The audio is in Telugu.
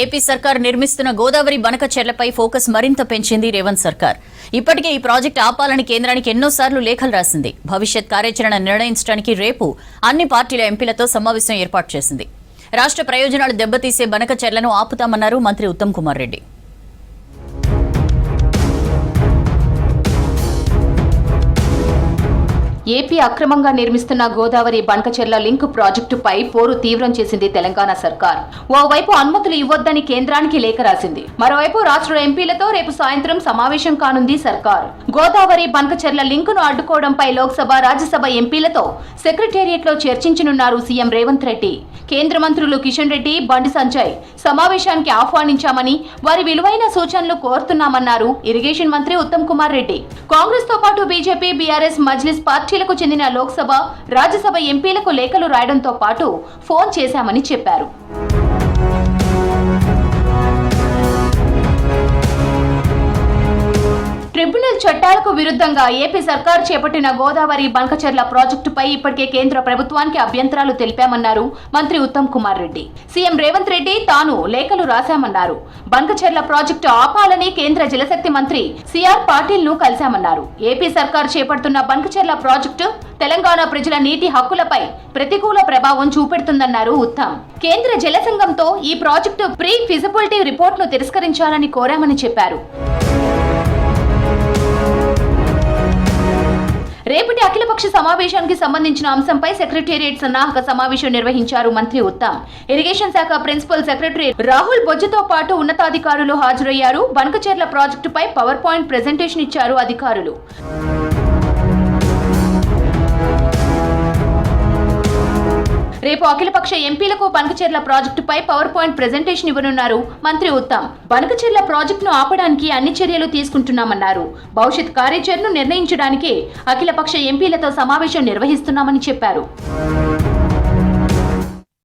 ఏపీ సర్కార్ నిర్మిస్తున్న గోదావరి బనకచెర్లపై ఫోకస్ మరింత పెంచింది రేవంత్ సర్కార్. ఇప్పటికే ఈ ప్రాజెక్టు ఆపాలని కేంద్రానికి ఎన్నోసార్లు లేఖలు రాసింది. భవిష్యత్ కార్యాచరణ నిర్ణయించడానికి రేపు అన్ని పార్టీల ఎంపీలతో సమావేశం ఏర్పాటు చేసింది. రాష్ట్ర ప్రయోజనాలు దెబ్బతీసే బనకచెర్లను ఆపుతామన్నారు మంత్రి ఉత్తమ్ కుమార్ రెడ్డి. ఏపీ అక్రమంగా నిర్మిస్తున్న గోదావరి బనకచెర్ల లింక్ ప్రాజెక్టుపై పోరు తీవ్రం చేసింది తెలంగాణ సర్కార్. ఓవైపు అనుమతులు ఇవ్వొద్దని కేంద్రానికి లేఖ రాసింది. మరోవైపు రాష్ట్ర ఎంపీలతో రేపు సాయంత్రం సమావేశం కానుంది సర్కార్. గోదావరి బనకచెర్ల లింకును అడ్డుకోవడంపై లోక్సభ, రాజ్యసభ ఎంపీలతో సెక్రటేరియట్ లో చర్చించనున్నారు సీఎం రేవంత్ రెడ్డి. కేంద్ర మంత్రులు కిషన్ రెడ్డి, బండి సంజయ్ సమావేశానికి ఆహ్వానించామని, వారి విలువైన సూచనలు కోరుతున్నామన్నారు ఇరిగేషన్ మంత్రి ఉత్తమ్ కుమార్ రెడ్డి. కాంగ్రెస్ తో పాటు బీజేపీ, బీఆర్ఎస్, మజ్లిస్ పార్టీలకు చెందిన లోక్సభ, రాజ్యసభ ఎంపీలకు లేఖలు రాయడంతో పాటు ఫోన్ చేశామని చెప్పారు. ట్రిబ్యునల్ చట్టాలకు విరుద్ధంగా ఏపీ సర్కార్ చేపట్టిన గోదావరి బనకచెర్ల ప్రాజెక్టుపై ఇప్పటికే కేంద్ర ప్రభుత్వానికి అభ్యంతరాలు తెలిపామన్నారు మంత్రి ఉత్తమ్ కుమార్ రెడ్డి. సీఎం రేవంత్ రెడ్డి తాను లేఖలు రాశామన్నారు. బనకచెర్ల ప్రాజెక్టు ఆపాలని కేంద్ర జలశక్తి మంత్రి సిఆర్ పాటిల్ ను కలిశామన్నారు. ఏపీ సర్కార్ చేపడుతున్న బనకచెర్ల ప్రాజెక్టు తెలంగాణ ప్రజల నీటి హక్కులపై ప్రతికూల ప్రభావం చూపెడుతుందన్నారు ఉత్తమ్. కేంద్ర జల సంఘంతో ఈ ప్రాజెక్టు ప్రీ ఫిజిబిలిటీ రిపోర్ట్ ను తిరస్కరించాలని కోరామని చెప్పారు. రేపటి అఖిలపక్ష సమావేశానికి సంబంధించిన అంశంపై సెక్రటేరియట్ సన్నాహక సమావేశం నిర్వహించారు మంత్రి ఉత్తమ్. ఇరిగేషన్ శాఖ ప్రిన్సిపల్ సెక్రటరీ రాహుల్ బొజ్జుతో పాటు ఉన్నతాధికారులు హాజరయ్యారు. బనకచెర్ల ప్రాజెక్టుపై పవర్ పాయింట్ ప్రెజెంటేషన్ ఇచ్చారు అధికారులు. రేపు అఖిలపక్ష ఎంపీలకు బనకచెర్ల ప్రాజెక్టుపై పవర్ పాయింట్ ప్రెజెంటేషన్ ఇవ్వనున్నారు మంత్రి ఉత్తమ్. బనకచెర్ల ప్రాజెక్టును ఆపడానికి అన్ని చర్యలు తీసుకుంటున్నామన్నారు. భవిష్యత్ కార్యాచరణను నిర్ణయించడానికి అఖిలపక్ష ఎంపీలతో సమావేశం నిర్వహిస్తున్నామని చెప్పారు.